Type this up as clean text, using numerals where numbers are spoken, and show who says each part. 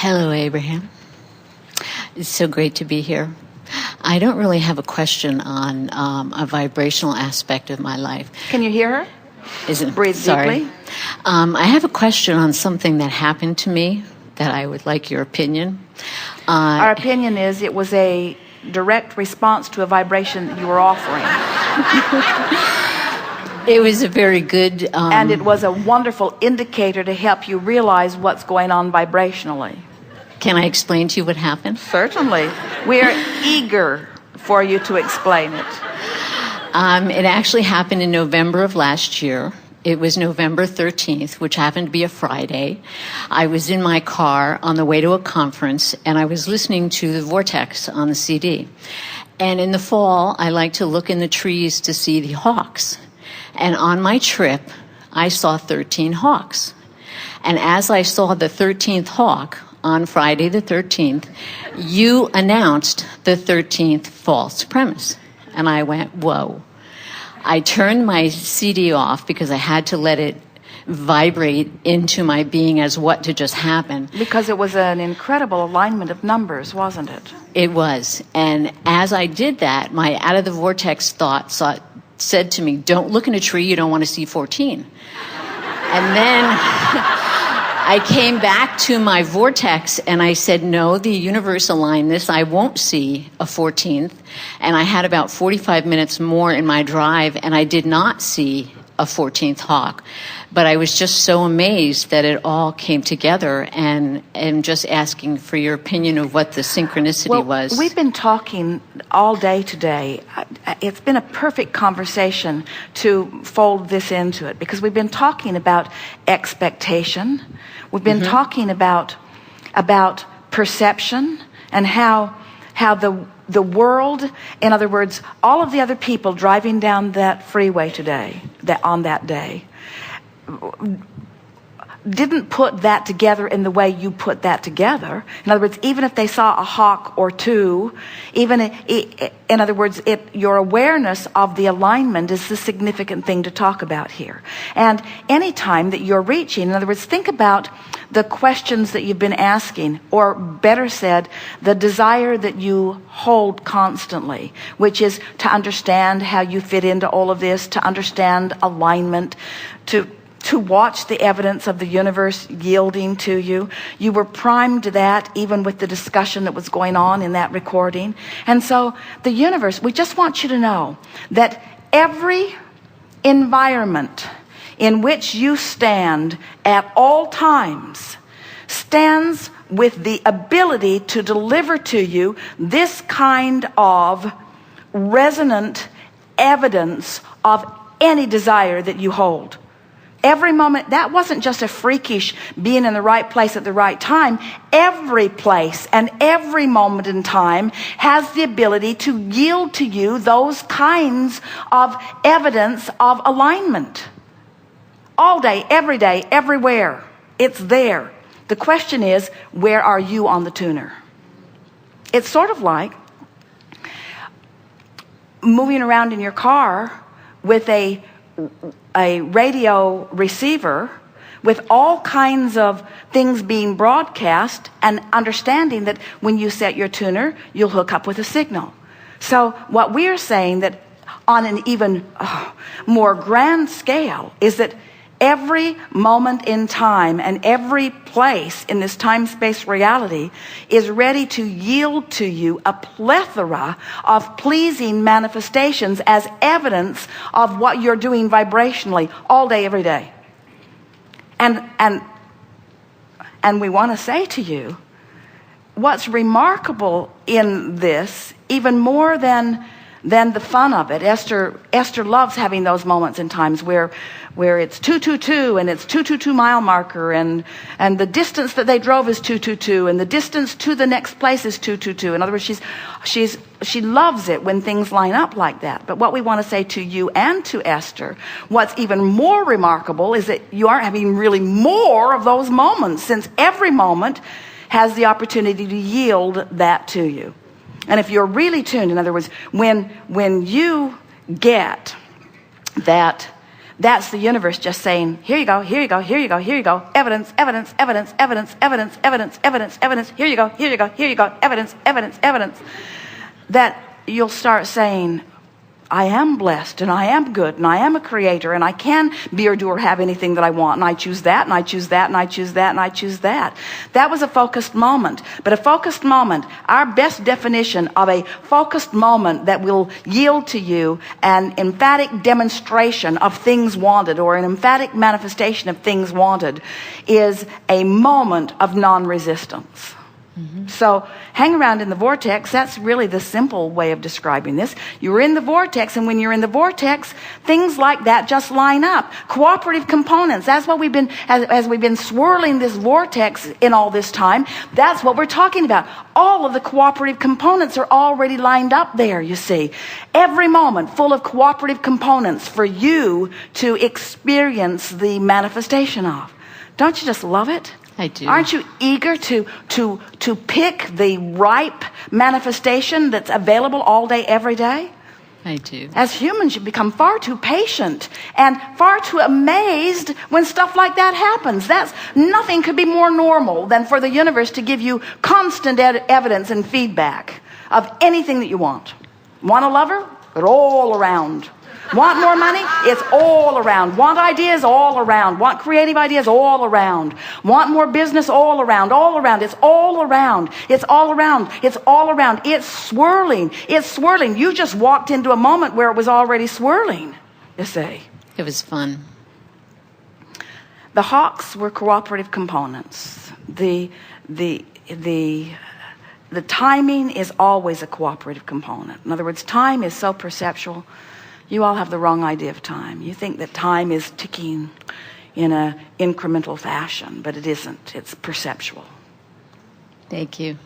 Speaker 1: Hello, Abraham. It's so great to be here. I don't really have a question on a vibrational aspect of my life.
Speaker 2: Can you hear her? Breathe deeply.
Speaker 1: I have a question on something that happened to me that I would like your opinion.
Speaker 2: Our opinion is it was a direct response to a vibration that you were offering.
Speaker 1: It was a very good...
Speaker 2: and it was a wonderful indicator to help you realize what's going on vibrationally.
Speaker 1: Can I explain to you what happened?
Speaker 2: Certainly. We're eager for you to explain it.
Speaker 1: It actually happened in November of last year. It was November 13th, which happened to be a Friday. I was in my car on the way to a conference, and I was listening to the Vortex on the CD. And in the fall, I like to look in the trees to see the hawks. And on my trip, I saw 13 hawks. And as I saw the 13th hawk on Friday the 13th, you announced the 13th false premise. And I went, whoa. I turned my CD off because I had to let it vibrate into my being as what to just happen.
Speaker 2: Because it was an incredible alignment of numbers, wasn't it?
Speaker 1: It was. And as I did that, my out of the vortex thought said to me, don't look in a tree, you don't want to see 14. And then I came back to my vortex and I said, no, the universe aligned this. I won't see a 14th. And I had about 45 minutes more in my drive and I did not see a 14th hawk. But I was just so amazed that it all came together, and just asking for your opinion of what the synchronicity was.
Speaker 2: We've been talking all day today. It's been a perfect conversation to fold this into it, because we've been talking about expectation. We've been talking about perception and how the world, in other words, all of the other people driving down that freeway today, on that day, didn't put that together in the way you put that together. In other words, even if they saw a hawk or two, in other words, your awareness of the alignment is the significant thing to talk about here. And any time that you're reaching, in other words, think about the questions that you've been asking, or better said, the desire that you hold constantly, which is to understand how you fit into all of this, to understand alignment, to watch the evidence of the universe yielding to you. You were primed to that even with the discussion that was going on in that recording. And so the universe, we just want you to know that every environment in which you stand at all times stands with the ability to deliver to you this kind of resonant evidence of any desire that you hold. Every moment, that wasn't just a freakish being in the right place at the right time. Every place and every moment in time has the ability to yield to you those kinds of evidence of alignment. All day, everywhere. It's there. The question is, where are you on the tuner? It's sort of like moving around in your car with a radio receiver with all kinds of things being broadcast, and understanding that when you set your tuner, you'll hook up with a signal. So what we're saying, that on an even more grand scale, is that every moment in time and every place in this time-space reality is ready to yield to you a plethora of pleasing manifestations as evidence of what you're doing vibrationally all day, every day. And we want to say to you, what's remarkable in this, even more than the fun of it. Esther loves having those moments in times where it's 222 and it's 222 mile marker, and the distance that they drove is 222, and the distance to the next place is 222. In other words, she loves it when things line up like that. But what we want to say to you and to Esther, what's even more remarkable is that you aren't having really more of those moments, since every moment has the opportunity to yield that to you. And if you're really tuned, in other words, when you get that That's the universe just saying, here you go, here you go, here you go, here you go. Evidence, evidence, evidence, evidence, evidence, evidence, evidence, evidence. Here you go, here you go, here you go. Evidence, evidence, evidence. That you'll start saying, I am blessed, and I am good, and I am a creator, and I can be or do or have anything that I want, and I choose that, and I choose that, and I choose that, and I choose that. That was a focused moment. But a focused moment, our best definition of a focused moment that will yield to you an emphatic demonstration of things wanted, or an emphatic manifestation of things wanted, is a moment of non-resistance. So hang around in the vortex. That's really the simple way of describing this. You're in the vortex, and when you're in the vortex, things like that just line up. Cooperative components. That's what we've been, as we've been swirling this vortex in all this time, that's what we're talking about. All of the cooperative components are already lined up there, you see. Every moment full of cooperative components for you to experience the manifestation of. Don't you just love it?
Speaker 1: I do.
Speaker 2: Aren't you eager to pick the ripe manifestation that's available all day, every day?
Speaker 1: I do.
Speaker 2: As humans, you become far too patient and far too amazed when stuff like that happens. Nothing could be more normal than for the universe to give you constant evidence and feedback of anything that you want. Want a lover? They're all around. Want more money? It's all around. Want ideas? All around. Want creative ideas? All around. Want more business? All around. All around. It's all around. It's all around. It's all around. It's swirling. It's swirling. You just walked into a moment where it was already swirling, you see.
Speaker 1: It was fun.
Speaker 2: The hawks were cooperative components. The timing is always a cooperative component. In other words, time is so perceptual. You all have the wrong idea of time. You think that time is ticking in an incremental fashion, but it isn't. It's perceptual.
Speaker 1: Thank you.